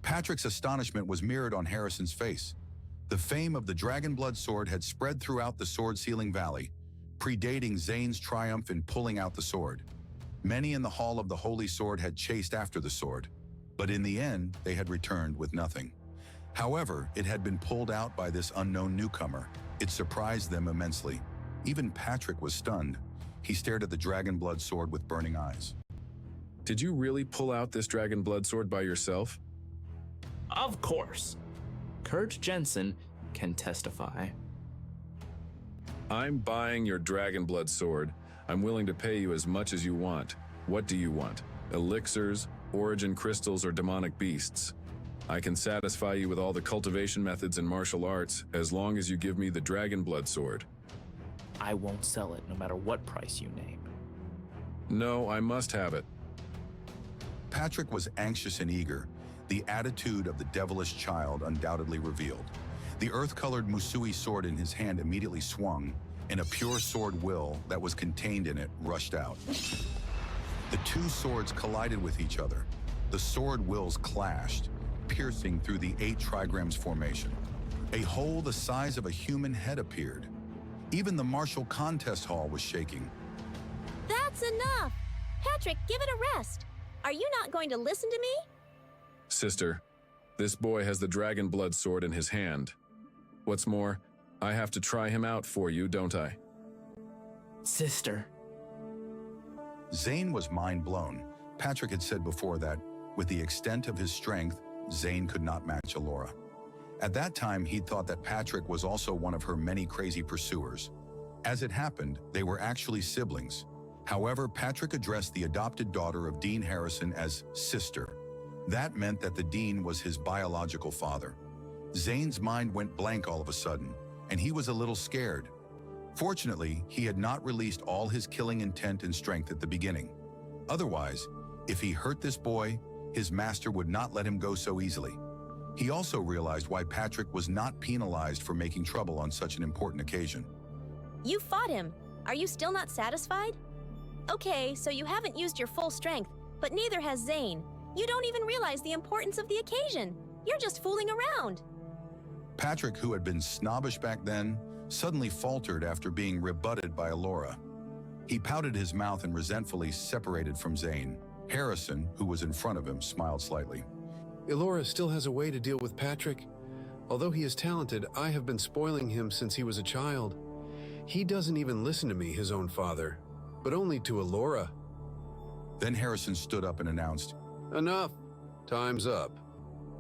Patrick's astonishment was mirrored on Harrison's face. The fame of the Dragon Blood sword had spread throughout the sword-sealing valley, predating Zane's triumph in pulling out the sword. Many in the Hall of the Holy Sword had chased after the sword, but in the end, they had returned with nothing. However, it had been pulled out by this unknown newcomer. It surprised them immensely. Even Patrick was stunned. He stared at the Dragon Blood sword with burning eyes. Did you really pull out this Dragon Blood sword by yourself? Of course. Kurt Jensen can testify. I'm buying your Dragon Blood sword. I'm willing to pay you as much as you want. What do you want? Elixirs, origin crystals, or demonic beasts? I can satisfy you with all the cultivation methods and martial arts as long as you give me the Dragon Blood sword. I won't sell it no matter what price you name. No, I must have it. Patrick was anxious and eager. The attitude of the devilish child undoubtedly revealed. The earth-colored Musui sword in his hand immediately swung, and a pure sword will that was contained in it rushed out. The two swords collided with each other. The sword wills clashed, piercing through the 8 trigrams formation. A hole the size of a human head appeared. Even the martial contest hall was shaking. That's enough! Patrick, give it a rest. Are you not going to listen to me? Sister, this boy has the Dragon Blood sword in his hand. What's more, I have to try him out for you, don't I? Sister. Zane was mind blown. Patrick had said before that, with the extent of his strength, Zane could not match Alora. At that time, he'd thought that Patrick was also one of her many crazy pursuers. As it happened, they were actually siblings. However, Patrick addressed the adopted daughter of Dean Harrison as sister. That meant that the Dean was his biological father. Zane's mind went blank all of a sudden, and he was a little scared. Fortunately, he had not released all his killing intent and strength at the beginning. Otherwise, if he hurt this boy, his master would not let him go so easily. He also realized why Patrick was not penalized for making trouble on such an important occasion. You fought him. Are you still not satisfied? Okay, so you haven't used your full strength, but neither has Zane. You don't even realize the importance of the occasion. You're just fooling around. Patrick, who had been snobbish back then, suddenly faltered after being rebutted by Alora. He pouted his mouth and resentfully separated from Zane. Harrison, who was in front of him, smiled slightly. Elora still has a way to deal with Patrick. Although he is talented, I have been spoiling him since he was a child. He doesn't even listen to me, his own father, but only to Elora. Then Harrison stood up and announced, Enough. Time's up.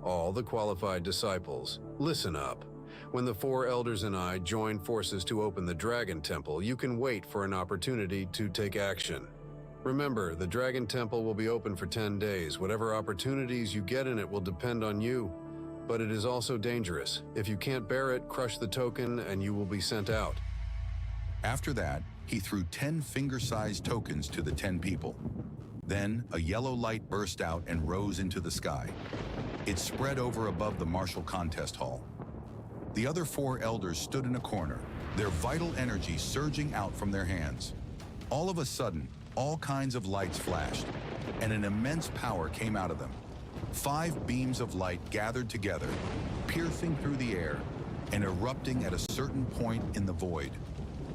All the qualified disciples, listen up. When the 4 elders and I join forces to open the Dragon Temple, you can wait for an opportunity to take action. Remember, the Dragon Temple will be open for 10 days. Whatever opportunities you get in it will depend on you. But it is also dangerous. If you can't bear it, crush the token and you will be sent out. After that, he threw 10 finger-sized tokens to the 10 people. Then, a yellow light burst out and rose into the sky. It spread over above the martial contest hall. The other 4 elders stood in a corner, their vital energy surging out from their hands. All of a sudden, all kinds of lights flashed, and an immense power came out of them. 5 beams of light gathered together, piercing through the air and erupting at a certain point in the void.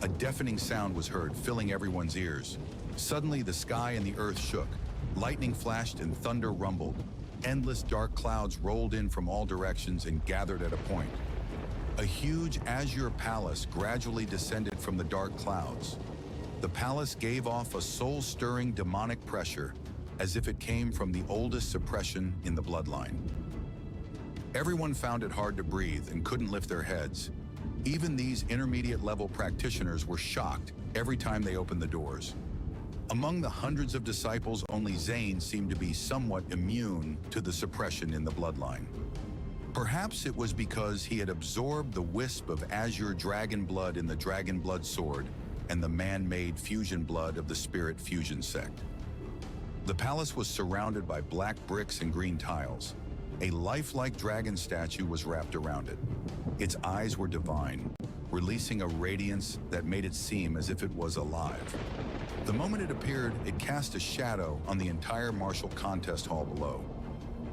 A deafening sound was heard, filling everyone's ears. Suddenly, the sky and the earth shook. Lightning flashed and thunder rumbled. Endless dark clouds rolled in from all directions and gathered at a point. A huge azure palace gradually descended from the dark clouds. The palace gave off a soul-stirring demonic pressure, as if it came from the oldest suppression in the bloodline. Everyone found it hard to breathe and couldn't lift their heads. Even these intermediate-level practitioners were shocked every time they opened the doors. Among the hundreds of disciples, only Zane seemed to be somewhat immune to the suppression in the bloodline. Perhaps it was because he had absorbed the wisp of azure dragon blood in the Dragon Blood sword and the man-made fusion blood of the Spirit Fusion sect. The palace was surrounded by black bricks and green tiles. A lifelike dragon statue was wrapped around it. Its eyes were divine, releasing a radiance that made it seem as if it was alive. The moment it appeared, it cast a shadow on the entire martial contest hall below.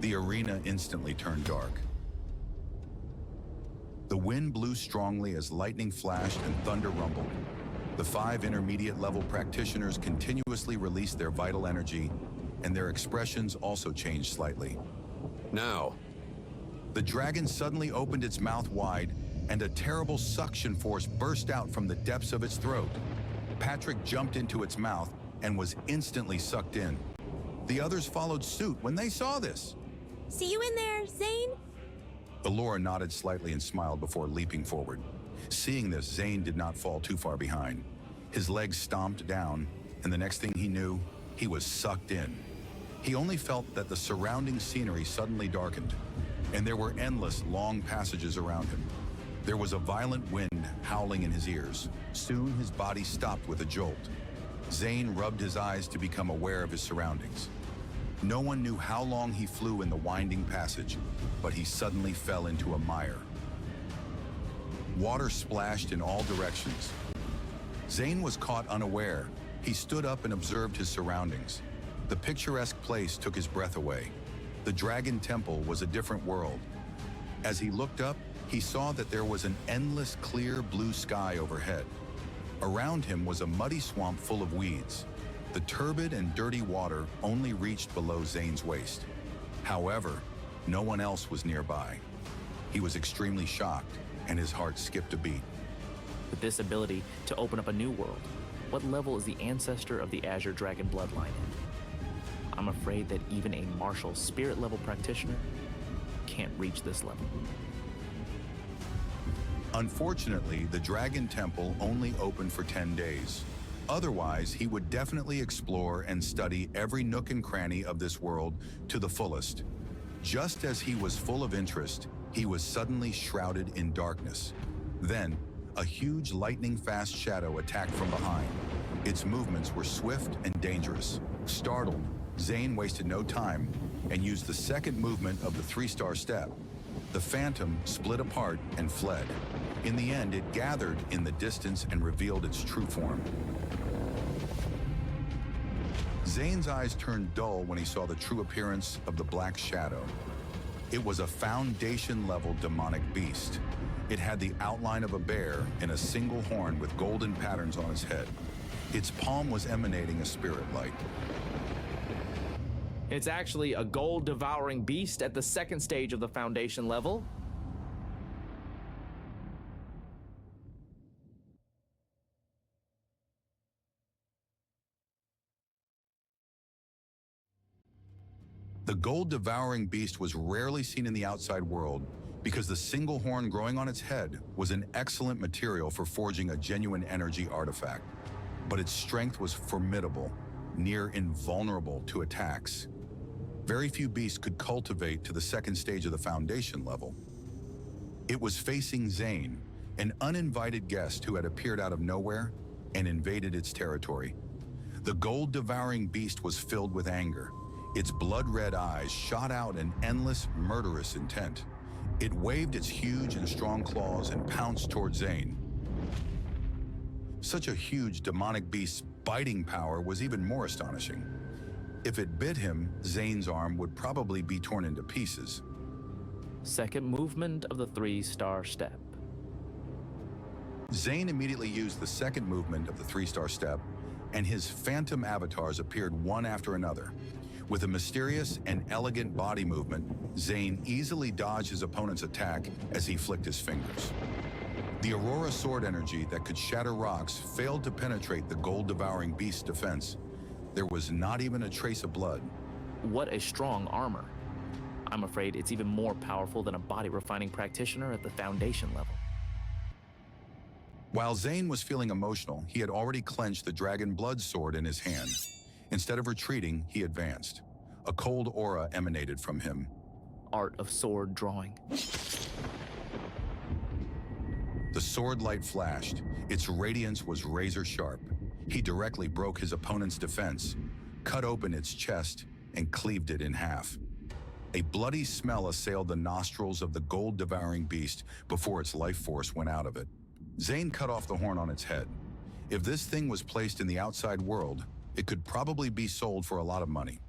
The arena instantly turned dark. The wind blew strongly as lightning flashed and thunder rumbled. The 5 intermediate-level practitioners continuously released their vital energy, and their expressions also changed slightly. Now, The dragon suddenly opened its mouth wide, and a terrible suction force burst out from the depths of its throat. Patrick jumped into its mouth and was instantly sucked in. The others followed suit when they saw this. See you in there, Zane? Allura nodded slightly and smiled before leaping forward. Seeing this, Zane did not fall too far behind. His legs stomped down, and the next thing he knew, he was sucked in. He only felt that the surrounding scenery suddenly darkened, and there were endless, long passages around him. There was a violent wind howling in his ears. Soon his body stopped with a jolt. Zane rubbed his eyes to become aware of his surroundings. No one knew how long he flew in the winding passage, but he suddenly fell into a mire. Water splashed in all directions. Zane was caught unaware. He stood up and observed his surroundings. The picturesque place took his breath away. The Dragon Temple was a different world. As he looked up, he saw that there was an endless clear blue sky overhead. Around him was a muddy swamp full of weeds. The turbid and dirty water only reached below Zane's waist. However, no one else was nearby. He was extremely shocked, and his heart skipped a beat. With this ability to open up a new world, what level is the ancestor of the Azure Dragon bloodline in? I'm afraid that even a martial spirit level practitioner can't reach this level. Unfortunately, the Dragon Temple only opened for 10 days. Otherwise, he would definitely explore and study every nook and cranny of this world to the fullest. Just as he was full of interest, he was suddenly shrouded in darkness. Then, a huge lightning-fast shadow attacked from behind. Its movements were swift and dangerous. Startled, Zane wasted no time and used the second movement of the 3-star step. The phantom split apart and fled. In the end, it gathered in the distance and revealed its true form. Zane's eyes turned dull when he saw the true appearance of the Black Shadow. It was a foundation-level demonic beast. It had the outline of a bear and a single horn with golden patterns on its head. Its palm was emanating a spirit light. It's actually a gold-devouring beast at the second stage of the foundation level. The gold-devouring beast was rarely seen in the outside world because the single horn growing on its head was an excellent material for forging a genuine energy artifact. But its strength was formidable, near invulnerable to attacks. Very few beasts could cultivate to the second stage of the foundation level. It was facing Zane, an uninvited guest who had appeared out of nowhere and invaded its territory. The gold-devouring beast was filled with anger. Its blood-red eyes shot out an endless, murderous intent. It waved its huge and strong claws and pounced toward Zane. Such a huge demonic beast's biting power was even more astonishing. If it bit him, Zane's arm would probably be torn into pieces. Second movement of the 3-star step. Zane immediately used the second movement of the 3-star step, and his phantom avatars appeared one after another. With a mysterious and elegant body movement, Zane easily dodged his opponent's attack as he flicked his fingers. The Aurora sword energy that could shatter rocks failed to penetrate the gold-devouring beast's defense. There was not even a trace of blood. What a strong armor. I'm afraid it's even more powerful than a body-refining practitioner at the foundation level. While Zane was feeling emotional, he had already clenched the dragon blood sword in his hand. Instead of retreating, he advanced. A cold aura emanated from him. Art of sword drawing. The sword light flashed. Its radiance was razor sharp. He directly broke his opponent's defense, cut open its chest, and cleaved it in half. A bloody smell assailed the nostrils of the gold-devouring beast before its life force went out of it. Zane cut off the horn on its head. If this thing was placed in the outside world, it could probably be sold for a lot of money.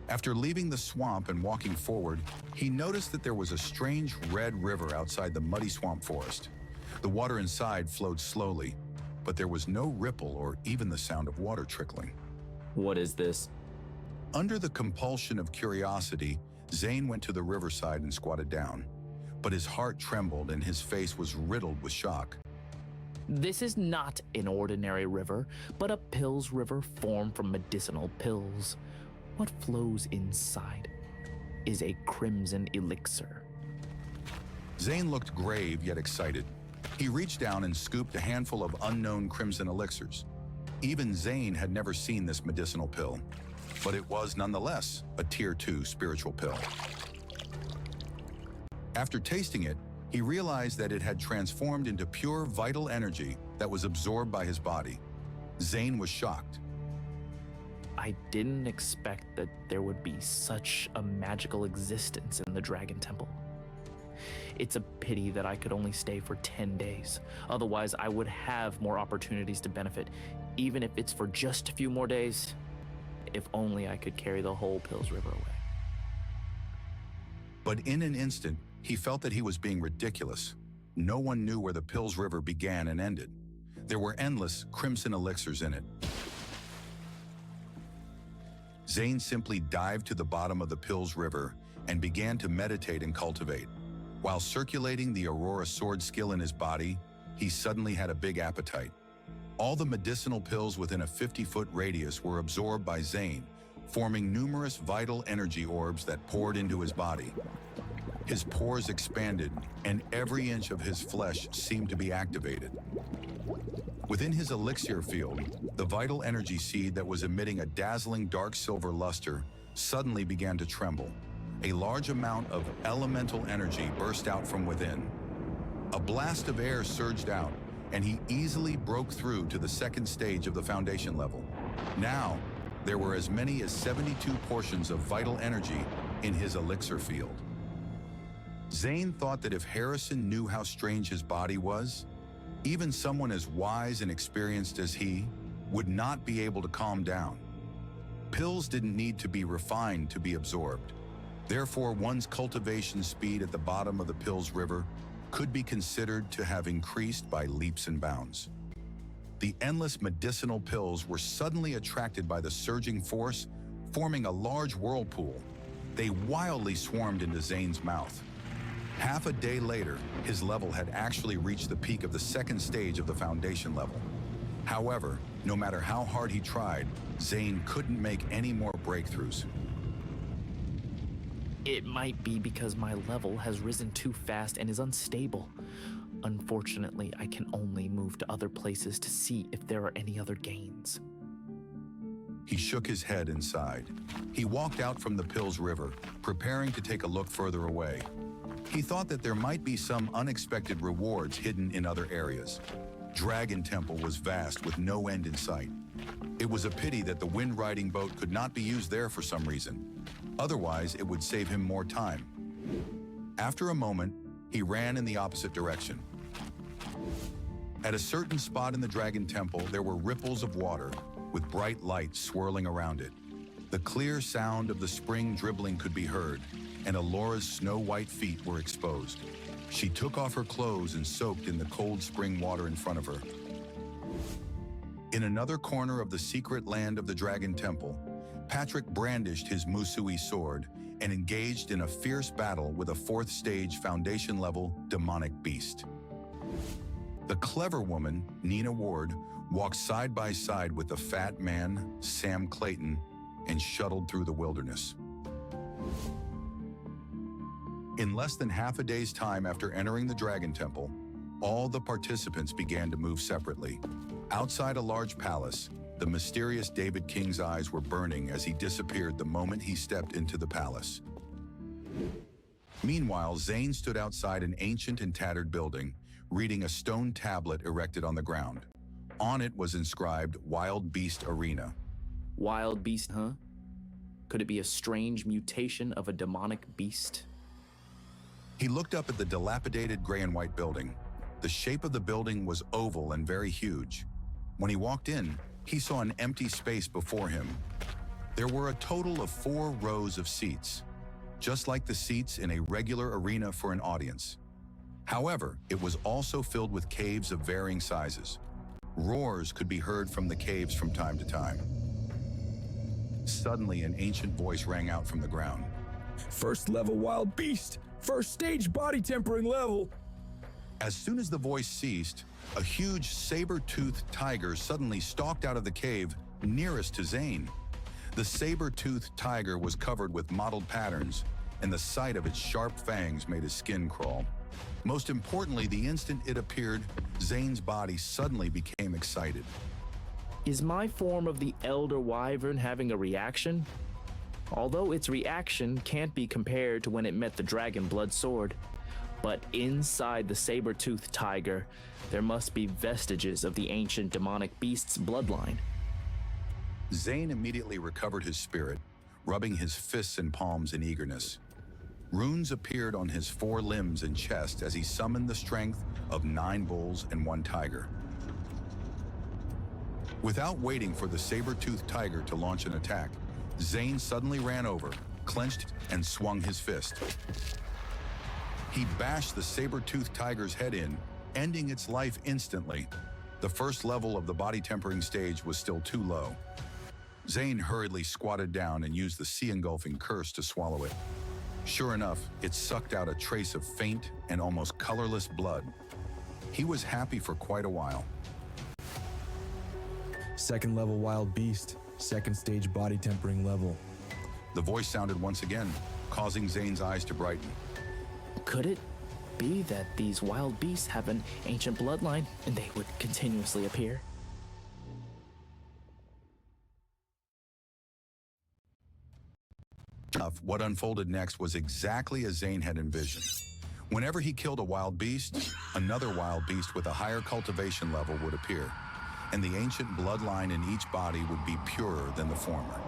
After leaving the swamp and walking forward, he noticed that there was a strange red river outside the muddy swamp forest. The water inside flowed slowly, but there was no ripple or even the sound of water trickling. What is this? Under the compulsion of curiosity, Zane went to the riverside and squatted down, but his heart trembled and his face was riddled with shock. This is not an ordinary river, but a pills river formed from medicinal pills. What flows inside is a crimson elixir. Zane looked grave yet excited. He reached down and scooped a handful of unknown crimson elixirs. Even Zane had never seen this medicinal pill, but it was nonetheless a Tier 2 spiritual pill. After tasting it, he realized that it had transformed into pure vital energy that was absorbed by his body. Zane was shocked. I didn't expect that there would be such a magical existence in the Dragon Temple. It's a pity that I could only stay for 10 days. Otherwise, I would have more opportunities to benefit, even if it's for just a few more days. If only I could carry the whole Pills River away. But in an instant, he felt that he was being ridiculous. No one knew where the Pills River began and ended. There were endless crimson elixirs in it. Zane simply dived to the bottom of the Pills River and began to meditate and cultivate. While circulating the Aurora sword skill in his body, he suddenly had a big appetite. All the medicinal pills within a 50-foot radius were absorbed by Zane, forming numerous vital energy orbs that poured into his body. His pores expanded, and every inch of his flesh seemed to be activated. Within his elixir field, the vital energy seed that was emitting a dazzling dark silver luster suddenly began to tremble. A large amount of elemental energy burst out from within. A blast of air surged out, and he easily broke through to the second stage of the foundation level. Now, there were as many as 72 portions of vital energy in his elixir field. Zane thought that if Harrison knew how strange his body was, even someone as wise and experienced as he would not be able to calm down. Pills didn't need to be refined to be absorbed. Therefore, one's cultivation speed at the bottom of the Pills River could be considered to have increased by leaps and bounds. The endless medicinal pills were suddenly attracted by the surging force, forming a large whirlpool. They wildly swarmed into Zane's mouth. Half a day later, his level had actually reached the peak of the second stage of the foundation level. However, no matter how hard he tried, Zane couldn't make any more breakthroughs. It might be because my level has risen too fast and is unstable. Unfortunately, I can only move to other places to see if there are any other gains. He shook his head and sighed. He walked out from the Pills River, preparing to take a look further away. He thought that there might be some unexpected rewards hidden in other areas. Dragon Temple was vast with no end in sight. It was a pity that the wind-riding boat could not be used there for some reason. Otherwise, it would save him more time. After a moment, he ran in the opposite direction. At a certain spot in the Dragon Temple, there were ripples of water with bright lights swirling around it. The clear sound of the spring dribbling could be heard, and Alora's snow-white feet were exposed. She took off her clothes and soaked in the cold spring water in front of her. In another corner of the secret land of the Dragon Temple, Patrick brandished his Musui sword and engaged in a fierce battle with a fourth-stage foundation-level demonic beast. The clever woman, Nina Ward, walked side by side with the fat man, Sam Clayton, and shuttled through the wilderness. In less than half a day's time after entering the Dragon Temple, all the participants began to move separately. Outside a large palace, the mysterious David King's eyes were burning as he disappeared the moment he stepped into the palace. Meanwhile, Zane stood outside an ancient and tattered building, reading a stone tablet erected on the ground. On it was inscribed Wild Beast Arena. Wild beast, huh? Could it be a strange mutation of a demonic beast? He looked up at the dilapidated gray and white building. The shape of the building was oval and very huge. When he walked in, he saw an empty space before him. There were a total of 4 rows of seats, just like the seats in a regular arena for an audience. However, it was also filled with caves of varying sizes. Roars could be heard from the caves from time to time. Suddenly, an ancient voice rang out from the ground. First level wild beast! First stage body tempering level! As soon as the voice ceased, a huge saber-toothed tiger suddenly stalked out of the cave nearest to Zane. The saber-toothed tiger was covered with mottled patterns, and the sight of its sharp fangs made his skin crawl. Most importantly, the instant it appeared, Zane's body suddenly became excited. Is my form of the Elder Wyvern having a reaction? Although its reaction can't be compared to when it met the Dragon Blood Sword. But inside the saber-toothed tiger, there must be vestiges of the ancient demonic beast's bloodline. Zane immediately recovered his spirit, rubbing his fists and palms in eagerness. Runes appeared on his 4 limbs and chest as he summoned the strength of 9 bulls and 1 tiger. Without waiting for the saber-toothed tiger to launch an attack, Zane suddenly ran over, clenched, and swung his fist. He bashed the saber-toothed tiger's head in, ending its life instantly. The first level of the body tempering stage was still too low. Zane hurriedly squatted down and used the sea-engulfing curse to swallow it. Sure enough, it sucked out a trace of faint and almost colorless blood. He was happy for quite a while. Second level wild beast. Second stage body tempering level. The voice sounded once again, causing Zane's eyes to brighten. Could it be that these wild beasts have an ancient bloodline and they would continuously appear? What unfolded next was exactly as Zane had envisioned. Whenever he killed a wild beast, another wild beast with a higher cultivation level would appear, and the ancient bloodline in each body would be purer than the former.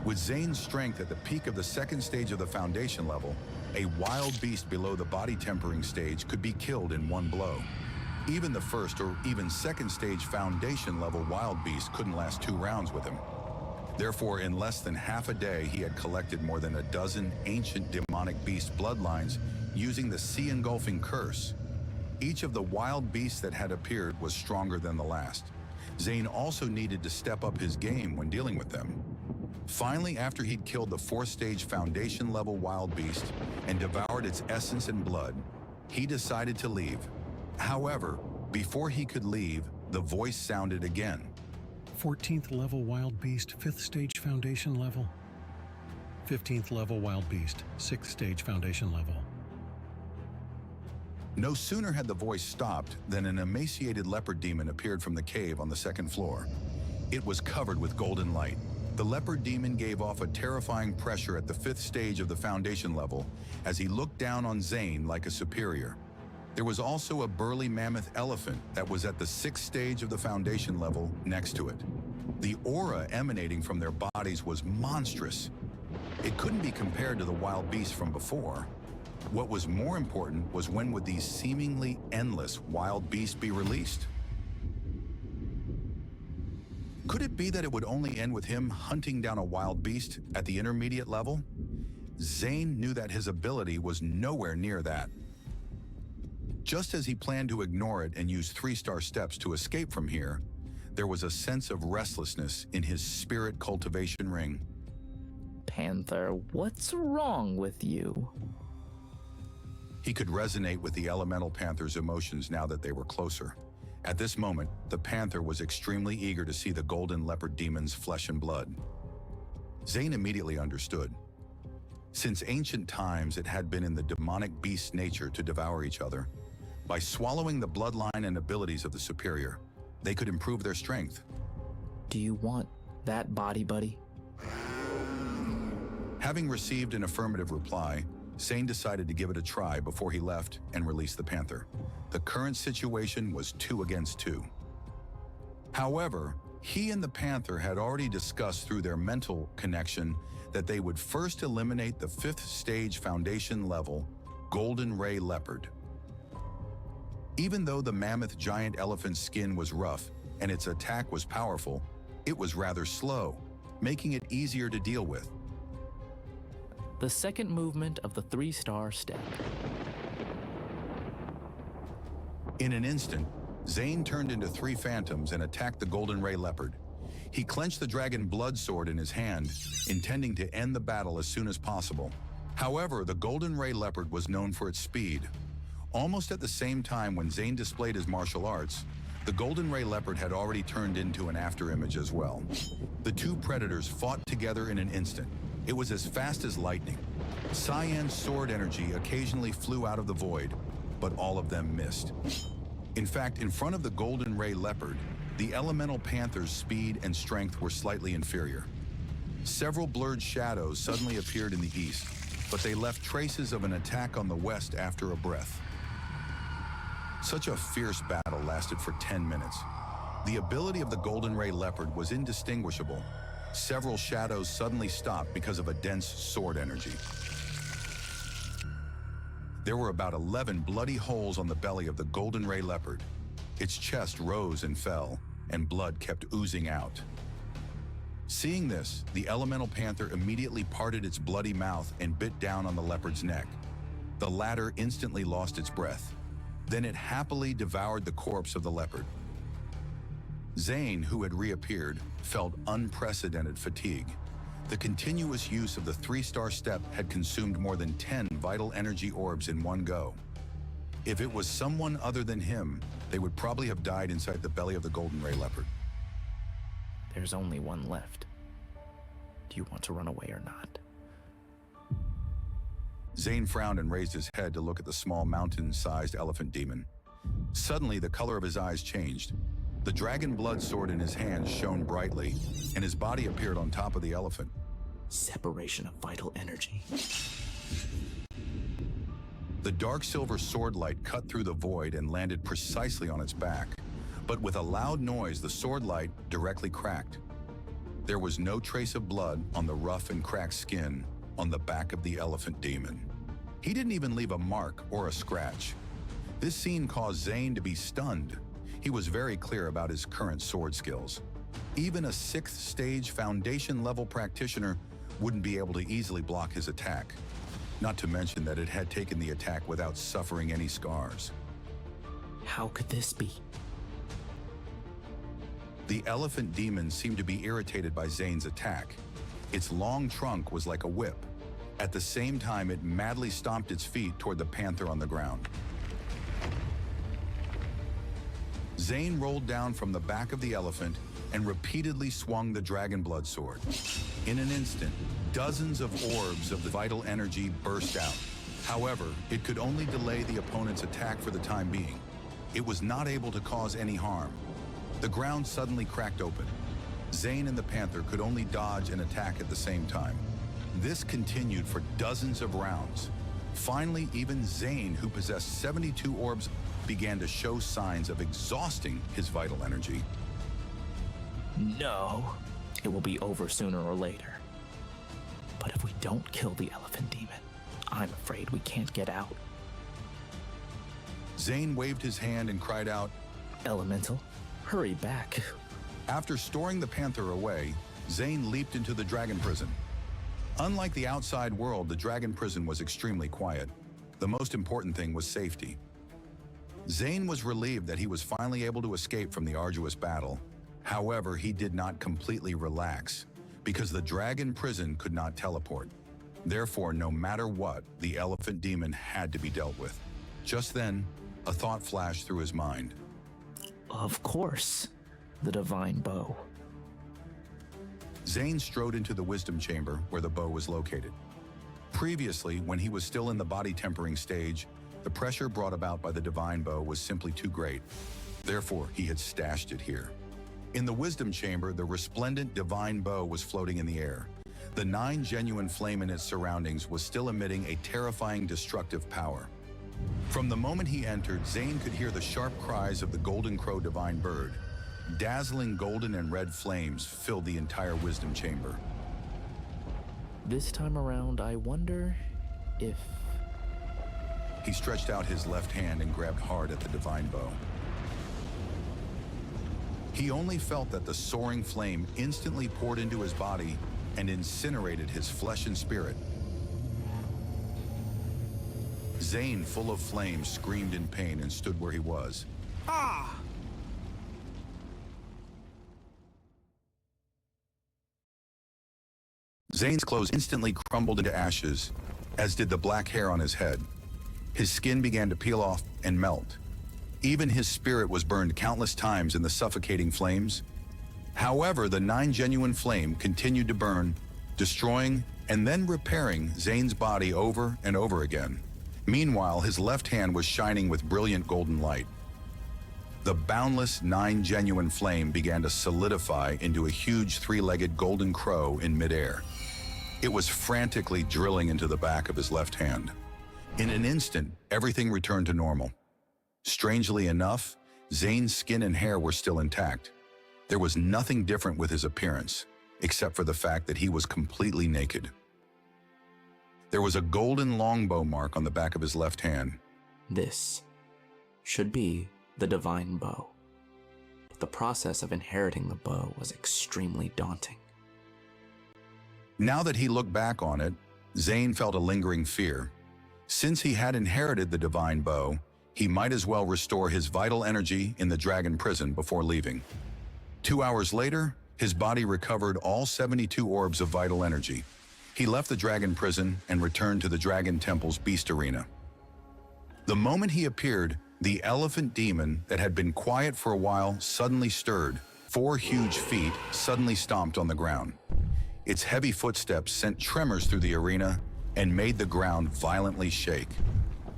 With Zane's strength at the peak of the second stage of the foundation level, a wild beast below the body tempering stage could be killed in one blow. Even the first or even second stage foundation level wild beast couldn't last 2 rounds with him. Therefore, in less than half a day, he had collected more than a dozen ancient demonic beast bloodlines using the sea-engulfing curse. Each of the wild beasts that had appeared was stronger than the last. Zane also needed to step up his game when dealing with them. Finally, after he'd killed the 4th stage foundation level wild beast and devoured its essence and blood, he decided to leave. However, before he could leave, the voice sounded again. 14th level wild beast, 5th stage foundation level. 15th level wild beast, 6th stage foundation level. No sooner had the voice stopped than an emaciated leopard demon appeared from the cave on the 2nd floor. It was covered with golden light. The leopard demon gave off a terrifying pressure at the 5th stage of the foundation level as he looked down on Zane like a superior. There was also a burly mammoth elephant that was at the 6th stage of the foundation level next to it. The aura emanating from their bodies was monstrous. It couldn't be compared to the wild beasts from before. What was more important was when would these seemingly endless wild beasts be released? Could it be that it would only end with him hunting down a wild beast at the intermediate level? Zane knew that his ability was nowhere near that. Just as he planned to ignore it and use 3-star steps to escape from here, there was a sense of restlessness in his spirit cultivation ring. Panther, what's wrong with you? He could resonate with the elemental panther's emotions now that they were closer. At this moment, the panther was extremely eager to see the golden leopard demon's flesh and blood. Zane immediately understood. Since ancient times, it had been in the demonic beast's nature to devour each other. By swallowing the bloodline and abilities of the superior, they could improve their strength. Do you want that body, buddy? Having received an affirmative reply, Zane decided to give it a try before he left and released the panther. The current situation was 2 against 2. However, he and the panther had already discussed through their mental connection that they would first eliminate the 5th stage foundation level golden ray leopard. Even though the mammoth giant elephant's skin was rough and its attack was powerful, it was rather slow, making it easier to deal with. The second movement of the 3-star step. In an instant, Zane turned into 3 phantoms and attacked the Golden Ray Leopard. He clenched the dragon blood sword in his hand, intending to end the battle as soon as possible. However, the Golden Ray Leopard was known for its speed. Almost at the same time when Zane displayed his martial arts, the Golden Ray Leopard had already turned into an afterimage as well. The 2 predators fought together in an instant. It was as fast as lightning. Cyan's sword energy occasionally flew out of the void, but all of them missed. In fact, in front of the Golden Ray Leopard, the Elemental Panther's speed and strength were slightly inferior. Several blurred shadows suddenly appeared in the east, but they left traces of an attack on the west after a breath. Such a fierce battle lasted for 10 minutes. The ability of the Golden Ray Leopard was indistinguishable. Several shadows suddenly stopped because of a dense sword energy. There were about 11 bloody holes on the belly of the Golden Ray Leopard. Its chest rose and fell, and blood kept oozing out. Seeing this, the Elemental Panther immediately parted its bloody mouth and bit down on the leopard's neck. The latter instantly lost its breath. Then it happily devoured the corpse of the leopard. Zane, who had reappeared, felt unprecedented fatigue. The continuous use of the 3-star step had consumed more than 10 vital energy orbs in one go. If it was someone other than him, they would probably have died inside the belly of the Golden Ray Leopard. There's only one left. Do you want to run away or not? Zane frowned and raised his head to look at the small mountain-sized elephant demon. Suddenly, the color of his eyes changed. The dragon blood sword in his hand shone brightly, and his body appeared on top of the elephant. Separation of vital energy. The dark silver sword light cut through the void and landed precisely on its back. But with a loud noise, the sword light directly cracked. There was no trace of blood on the rough and cracked skin on the back of the elephant demon. He didn't even leave a mark or a scratch. This scene caused Zane to be stunned. He was very clear about his current sword skills. Even a 6th stage foundation level practitioner wouldn't be able to easily block his attack. Not to mention that it had taken the attack without suffering any scars. How could this be? The elephant demon seemed to be irritated by Zane's attack. Its long trunk was like a whip. At the same time, it madly stomped its feet toward the panther on the ground. Zane rolled down from the back of the elephant and repeatedly swung the dragon blood sword. In an instant, dozens of orbs of the vital energy burst out. However, it could only delay the opponent's attack for the time being. It was not able to cause any harm. The ground suddenly cracked open. Zane and the panther could only dodge and attack at the same time. This continued for dozens of rounds. Finally, even Zane, who possessed 72 orbs, began to show signs of exhausting his vital energy. No. It will be over sooner or later. But if we don't kill the elephant demon, I'm afraid we can't get out. Zane waved his hand and cried out, Elemental, hurry back. After storing the panther away, Zane leaped into the dragon prison. Unlike the outside world, the dragon prison was extremely quiet. The most important thing was safety. Zane was relieved that he was finally able to escape from the arduous battle. However, he did not completely relax, because the dragon prison could not teleport. Therefore, no matter what, the elephant demon had to be dealt with. Just then, a thought flashed through his mind. Of course, the divine bow. Zane strode into the wisdom chamber where the bow was located. Previously, when he was still in the body tempering stage, the pressure brought about by the divine bow was simply too great. Therefore, he had stashed it here. In the wisdom chamber, the resplendent divine bow was floating in the air. The 9 genuine flame in its surroundings was still emitting a terrifying destructive power. From the moment he entered, Zane could hear the sharp cries of the golden crow divine bird. Dazzling golden and red flames filled the entire wisdom chamber. This time around, I wonder if... He stretched out his left hand and grabbed hard at the divine bow. He only felt that the soaring flame instantly poured into his body and incinerated his flesh and spirit. Zane, full of flame, screamed in pain and stood where he was. Ah! Zane's clothes instantly crumbled into ashes, as did the black hair on his head. His skin began to peel off and melt. Even his spirit was burned countless times in the suffocating flames. However, the 9 genuine flame continued to burn, destroying and then repairing Zane's body over and over again. Meanwhile, his left hand was shining with brilliant golden light. The boundless 9 genuine flame began to solidify into a huge 3-legged golden crow in midair. It was frantically drilling into the back of his left hand. In an instant, everything returned to normal. Strangely enough, Zane's skin and hair were still intact. There was nothing different with his appearance, except for the fact that he was completely naked. There was a golden longbow mark on the back of his left hand. This should be the divine bow. But the process of inheriting the bow was extremely daunting. Now that he looked back on it, Zane felt a lingering fear. Since he had inherited the divine bow, he might as well restore his vital energy in the dragon prison before leaving. 2 hours later, his body recovered all 72 orbs of vital energy. He left the dragon prison and returned to the dragon temple's beast arena. The moment he appeared, the elephant demon that had been quiet for a while suddenly stirred. 4 huge feet suddenly stomped on the ground. Its heavy footsteps sent tremors through the arena and made the ground violently shake.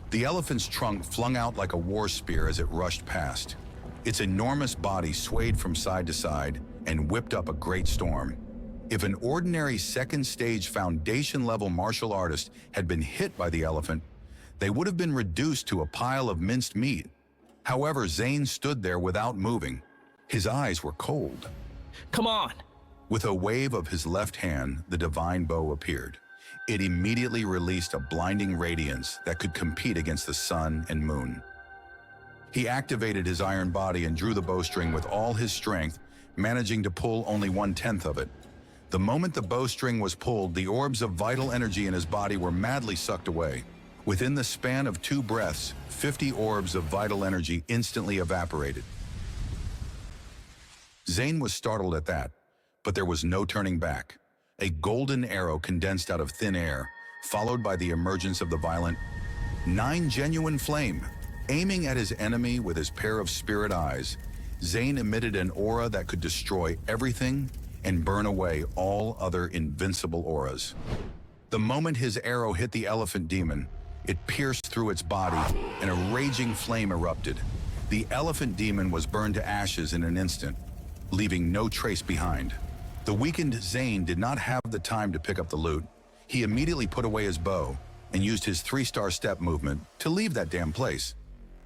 The elephant's trunk flung out like a war spear as it rushed past. Its enormous body swayed from side to side and whipped up a great storm. If an ordinary second-stage foundation-level martial artist had been hit by the elephant, they would have been reduced to a pile of minced meat. However, Zane stood there without moving. His eyes were cold. Come on! With a wave of his left hand, the divine bow appeared. It immediately released a blinding radiance that could compete against the sun and moon. He activated his iron body and drew the bowstring with all his strength, managing to pull only 1/10 of it. The moment the bowstring was pulled, the orbs of vital energy in his body were madly sucked away. Within the span of 2 breaths, 50 orbs of vital energy instantly evaporated. Zane was startled at that, but there was no turning back. A golden arrow condensed out of thin air, followed by the emergence of the violent 9 genuine flame. Aiming at his enemy with his pair of spirit eyes, Zane emitted an aura that could destroy everything and burn away all other invincible auras. The moment his arrow hit the elephant demon, it pierced through its body and a raging flame erupted. The elephant demon was burned to ashes in an instant, leaving no trace behind. The weakened Zane did not have the time to pick up the loot. He immediately put away his bow and used his 3-star step movement to leave that damn place.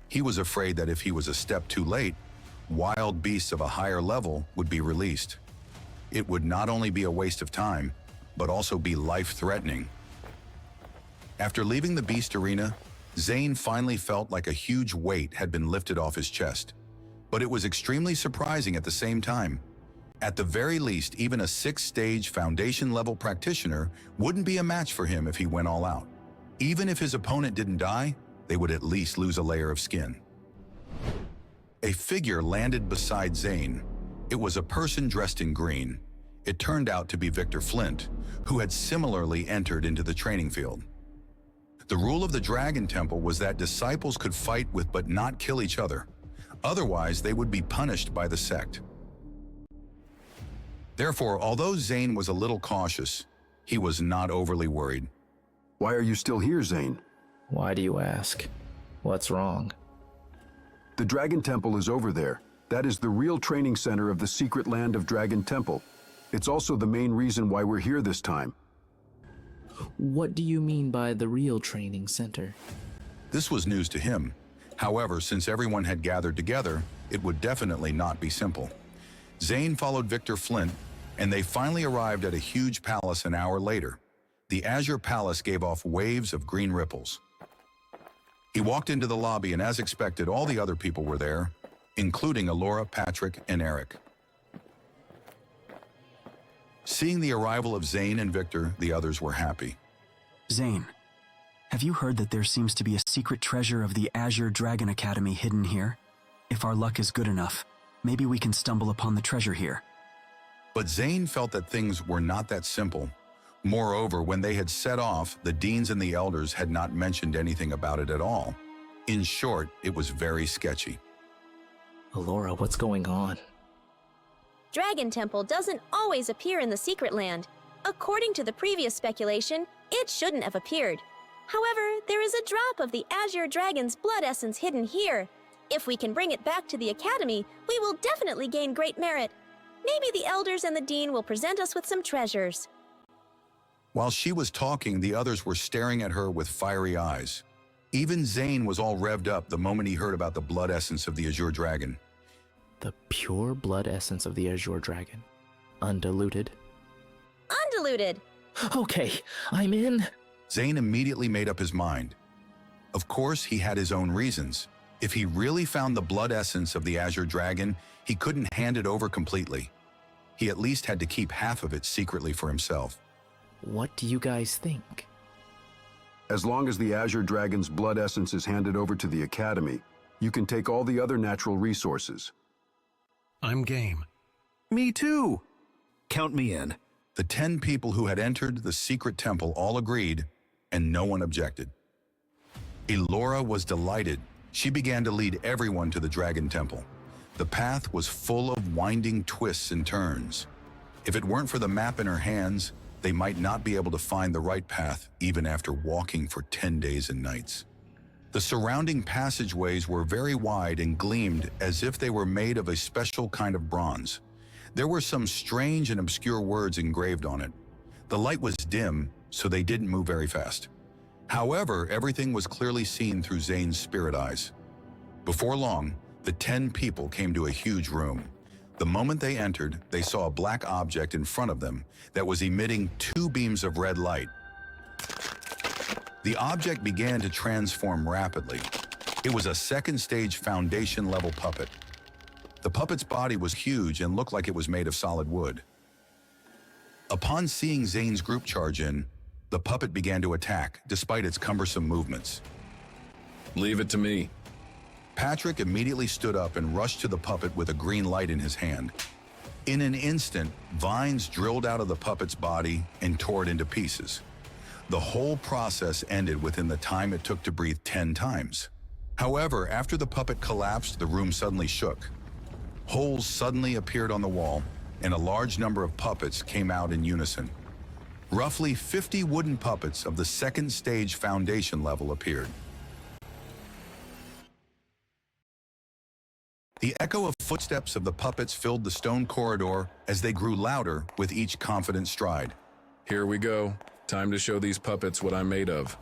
He was afraid that if he was a step too late, wild beasts of a higher level would be released. It would not only be a waste of time, but also be life-threatening. After leaving the beast arena, Zane finally felt like a huge weight had been lifted off his chest. But it was extremely surprising at the same time. At the very least, even a 6-stage foundation-level practitioner wouldn't be a match for him if he went all out. Even if his opponent didn't die, they would at least lose a layer of skin. A figure landed beside Zane. It was a person dressed in green. It turned out to be Victor Flint, who had similarly entered into the training field. The rule of the Dragon Temple was that disciples could fight with but not kill each other. Otherwise, they would be punished by the sect. Therefore, although Zane was a little cautious, he was not overly worried. Why are you still here, Zane? Why do you ask? What's wrong? The Dragon Temple is over there. That is the real training center of the secret land of Dragon Temple. It's also the main reason why we're here this time. What do you mean by the real training center? This was news to him. However, since everyone had gathered together, it would definitely not be simple. Zane followed Victor Flint, and they finally arrived at a huge palace an hour later. The Azure Palace gave off waves of green ripples. He walked into the lobby, and as expected, all the other people were there. including Alora, Patrick, and Eric. Seeing the arrival of Zane and Victor, the others were happy. Zane, have you heard that there seems to be a secret treasure of the Azure Dragon Academy hidden here? If our luck is good enough, maybe we can stumble upon the treasure here. But Zane felt that things were not that simple. Moreover, when they had set off, the deans and the elders had not mentioned anything about it at all. In short, it was very sketchy. Alora, what's going on? Dragon Temple doesn't always appear in the Secret Land. According to the previous speculation, it shouldn't have appeared. However, there is a drop of the Azure Dragon's blood essence hidden here. If we can bring it back to the Academy, we will definitely gain great merit. Maybe the elders and the dean will present us with some treasures. While she was talking, the others were staring at her with fiery eyes. Even Zane was all revved up the moment he heard about the blood essence of the Azure Dragon. The pure blood essence of the Azure Dragon. Undiluted. Undiluted! Okay, I'm in. Zane immediately made up his mind. Of course, he had his own reasons. If he really found the blood essence of the Azure Dragon, he couldn't hand it over completely. He at least had to keep half of it secretly for himself. What do you guys think? As long as the Azure Dragon's blood essence is handed over to the Academy, you can take all the other natural resources. I'm game. Me too. Count me in. The 10 people who had entered the secret temple all agreed, and no one objected. Elora was delighted. She began to lead everyone to the Dragon Temple. The path was full of winding twists and turns. If it weren't for the map in her hands, they might not be able to find the right path even after walking for 10 days and nights. The surrounding passageways were very wide and gleamed as if they were made of a special kind of bronze. There were some strange and obscure words engraved on it. The light was dim, so they didn't move very fast. However, everything was clearly seen through Zane's spirit eyes. Before long, the 10 people came to a huge room. The moment they entered, they saw a black object in front of them that was emitting 2 beams of red light. The object began to transform rapidly. It was a second-stage foundation-level puppet. The puppet's body was huge and looked like it was made of solid wood. Upon seeing Zane's group charge in, the puppet began to attack, despite its cumbersome movements. Leave it to me. Patrick immediately stood up and rushed to the puppet with a green light in his hand. In an instant, vines drilled out of the puppet's body and tore it into pieces. The whole process ended within the time it took to breathe 10 times. However, after the puppet collapsed, the room suddenly shook. Holes suddenly appeared on the wall, and a large number of puppets came out in unison. Roughly 50 wooden puppets of the second stage foundation level appeared. The echo of footsteps of the puppets filled the stone corridor as they grew louder with each confident stride. Here we go. Time to show these puppets what I'm made of.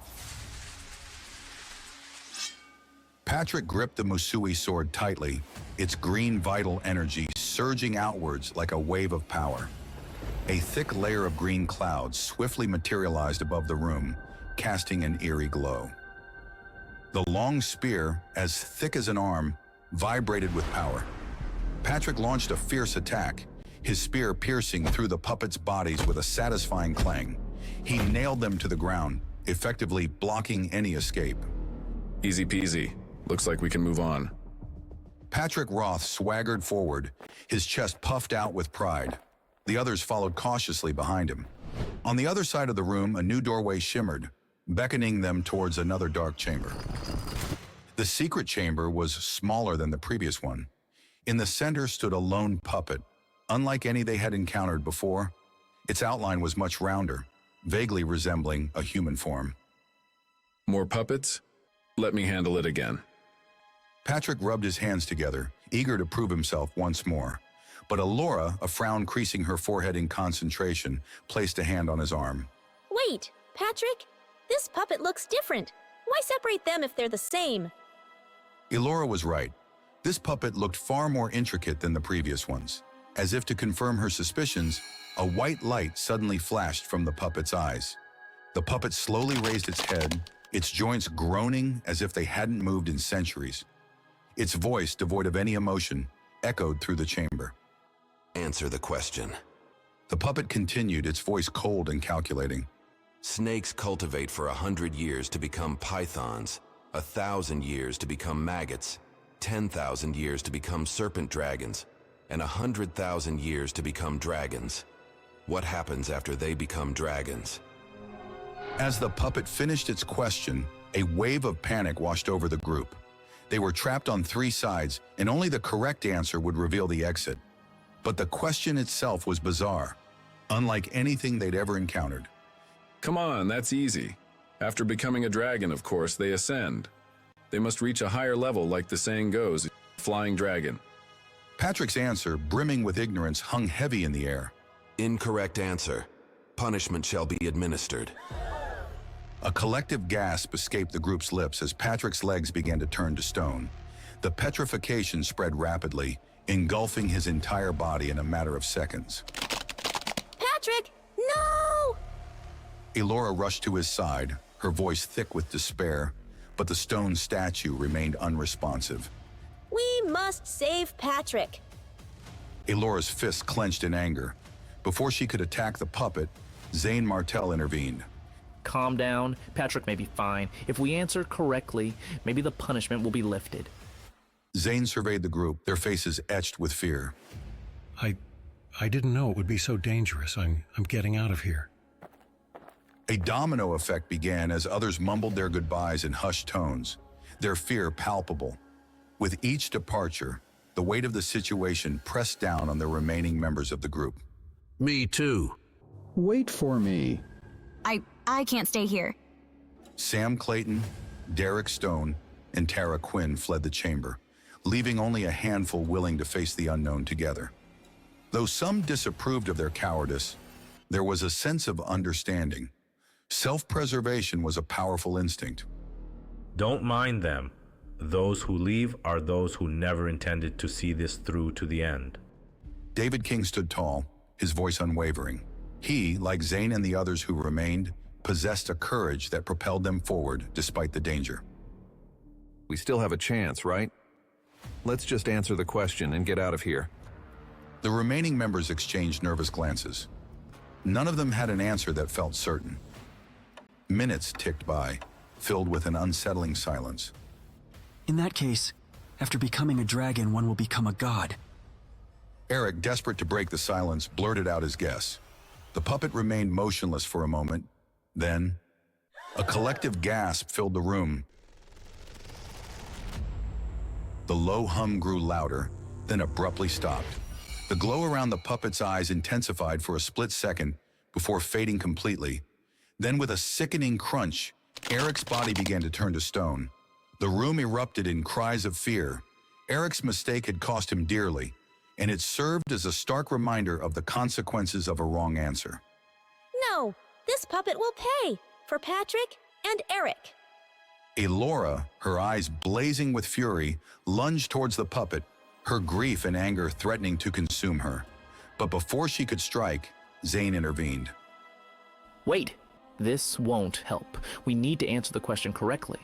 Patrick gripped the Musui sword tightly, its green vital energy surging outwards like a wave of power. A thick layer of green clouds swiftly materialized above the room, casting an eerie glow. The long spear, as thick as an arm, vibrated with power. Patrick launched a fierce attack, his spear piercing through the puppets' bodies with a satisfying clang. He nailed them to the ground, effectively blocking any escape. Easy peasy. Looks like we can move on. Patrick Roth swaggered forward, his chest puffed out with pride. The others followed cautiously behind him. On the other side of the room, a new doorway shimmered, beckoning them towards another dark chamber. The secret chamber was smaller than the previous one. In the center stood a lone puppet, unlike any they had encountered before. Its outline was much rounder, vaguely resembling a human form. More puppets? Let me handle it again. Patrick rubbed his hands together, eager to prove himself once more. But Alora, a frown creasing her forehead in concentration, placed a hand on his arm. Wait, Patrick? This puppet looks different. Why separate them if they're the same? Elora was right. This puppet looked far more intricate than the previous ones. As if to confirm her suspicions, a white light suddenly flashed from the puppet's eyes. The puppet slowly raised its head, its joints groaning as if they hadn't moved in centuries. Its voice, devoid of any emotion, echoed through the chamber. Answer the question. The puppet continued, its voice cold and calculating. Snakes cultivate for 100 years to become pythons, 1,000 years to become maggots, 10,000 years to become serpent dragons, and 100,000 years to become dragons. What happens after they become dragons? As the puppet finished its question, a wave of panic washed over the group. They were trapped on three sides, and only the correct answer would reveal the exit. But the question itself was bizarre, unlike anything they'd ever encountered. Come on, that's easy. After becoming a dragon, of course, they ascend. They must reach a higher level, like the saying goes, flying dragon. Patrick's answer, brimming with ignorance, hung heavy in the air. Incorrect answer. Punishment shall be administered. A collective gasp escaped the group's lips as Patrick's legs began to turn to stone. The petrification spread rapidly, engulfing his entire body in a matter of seconds. Patrick, no! Elora rushed to his side, her voice thick with despair, but the stone statue remained unresponsive. We must save Patrick. Elora's fist clenched in anger. Before she could attack the puppet, Zane Martell intervened. Calm down. Patrick may be fine. If we answer correctly, maybe the punishment will be lifted. Zane surveyed the group, their faces etched with fear. I didn't know it would be so dangerous. I'm getting out of here. A domino effect began as others mumbled their goodbyes in hushed tones, their fear palpable. With each departure, the weight of the situation pressed down on the remaining members of the group. Me too. Wait for me. I can't stay here. Sam Clayton, Derek Stone, and Tara Quinn fled the chamber, leaving only a handful willing to face the unknown together. Though some disapproved of their cowardice, there was a sense of understanding. Self-preservation was a powerful instinct. Don't mind them. Those who leave are those who never intended to see this through to the end. David King stood tall, his voice unwavering. He, like Zane and the others who remained, possessed a courage that propelled them forward despite the danger. We still have a chance, right? Let's just answer the question and get out of here. The remaining members exchanged nervous glances. None of them had an answer that felt certain. Minutes ticked by, filled with an unsettling silence. In that case, after becoming a dragon, one will become a god. Eric, desperate to break the silence, blurted out his guess. The puppet remained motionless for a moment. Then, a collective gasp filled the room. The low hum grew louder, then abruptly stopped. The glow around the puppet's eyes intensified for a split second before fading completely. Then, with a sickening crunch, Eric's body began to turn to stone. The room erupted in cries of fear. Eric's mistake had cost him dearly, and it served as a stark reminder of the consequences of a wrong answer. No, this puppet will pay for Patrick and Eric. Elora, her eyes blazing with fury, lunged towards the puppet, her grief and anger threatening to consume her. But before she could strike, Zane intervened. Wait, this won't help. We need to answer the question correctly.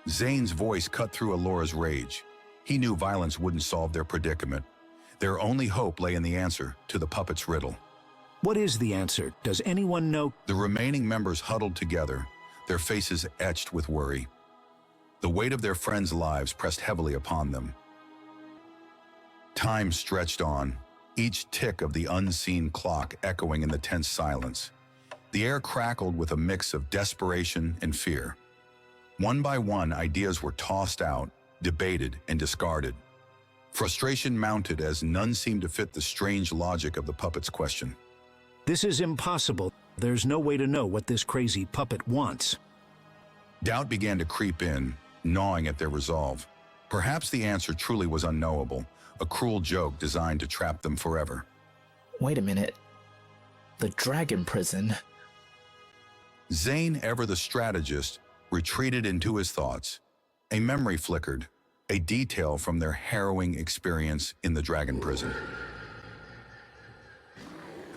Zane's voice cut through Elora's rage. He knew violence wouldn't solve their predicament. Their only hope lay in the answer to the puppet's riddle. What is the answer? Does anyone know? The remaining members huddled together, their faces etched with worry. The weight of their friends' lives pressed heavily upon them. Time stretched on, each tick of the unseen clock echoing in the tense silence. The air crackled with a mix of desperation and fear. One by one, ideas were tossed out, debated, and discarded. Frustration mounted as none seemed to fit the strange logic of the puppet's question. This is impossible. There's no way to know what this crazy puppet wants. Doubt began to creep in, gnawing at their resolve. Perhaps the answer truly was unknowable, a cruel joke designed to trap them forever. Wait a minute. The dragon prison. Zane, ever the strategist, retreated into his thoughts. A memory flickered, a detail from their harrowing experience in the dragon prison.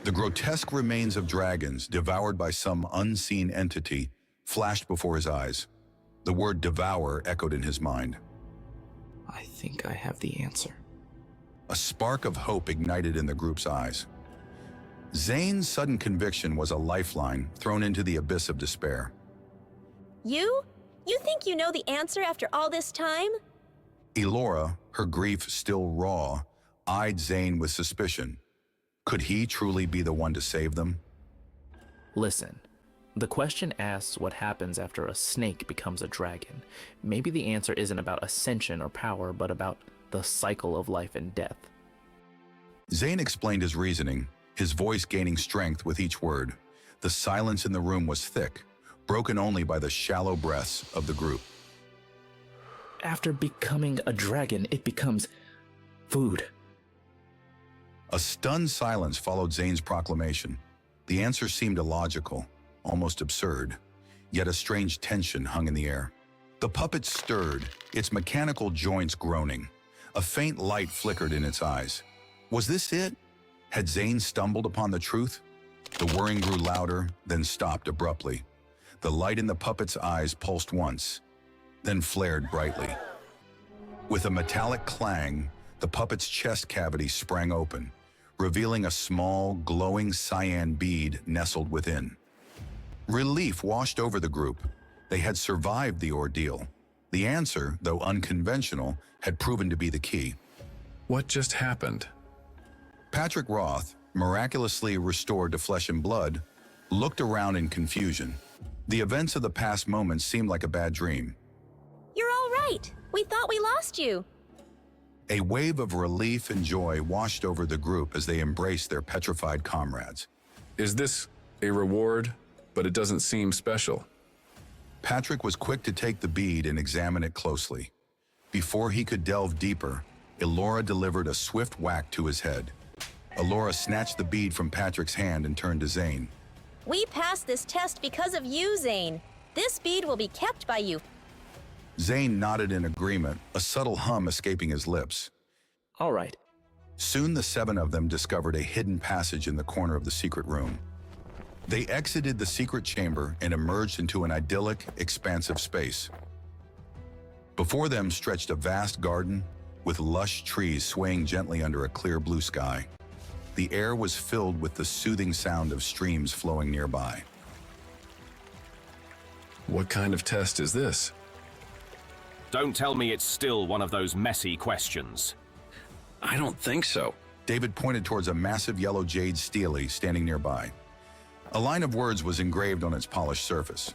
The grotesque remains of dragons, devoured by some unseen entity, flashed before his eyes. The word devour echoed in his mind. I think I have the answer. A spark of hope ignited in the group's eyes. Zane's sudden conviction was a lifeline thrown into the abyss of despair. You? You think you know the answer after all this time? Elora, her grief still raw, eyed Zane with suspicion. Could he truly be the one to save them? Listen, the question asks what happens after a snake becomes a dragon. Maybe the answer isn't about ascension or power, but about the cycle of life and death. Zane explained his reasoning, his voice gaining strength with each word. The silence in the room was thick, broken only by the shallow breaths of the group. After becoming a dragon, it becomes food. A stunned silence followed Zane's proclamation. The answer seemed illogical, almost absurd, yet a strange tension hung in the air. The puppet stirred, its mechanical joints groaning. A faint light flickered in its eyes. Was this it? Had Zane stumbled upon the truth? The whirring grew louder, then stopped abruptly. The light in the puppet's eyes pulsed once, then flared brightly. With a metallic clang, the puppet's chest cavity sprang open, revealing a small, glowing cyan bead nestled within. Relief washed over the group. They had survived the ordeal. The answer, though unconventional, had proven to be the key. What just happened? Patrick Roth, miraculously restored to flesh and blood, looked around in confusion. The events of the past moments seemed like a bad dream. You're all right. We thought we lost you. A wave of relief and joy washed over the group as they embraced their petrified comrades. Is this a reward? But it doesn't seem special. Patrick was quick to take the bead and examine it closely. Before he could delve deeper, Elora delivered a swift whack to his head. Elora snatched the bead from Patrick's hand and turned to Zane. We passed this test because of you, Zane. This bead will be kept by you. Zane nodded in agreement, a subtle hum escaping his lips. All right. Soon the seven of them discovered a hidden passage in the corner of the secret room. They exited the secret chamber and emerged into an idyllic, expansive space. Before them stretched a vast garden with lush trees swaying gently under a clear blue sky. The air was filled with the soothing sound of streams flowing nearby. What kind of test is this? Don't tell me it's still one of those messy questions. I don't think so. David pointed towards a massive yellow jade stele standing nearby. A line of words was engraved on its polished surface.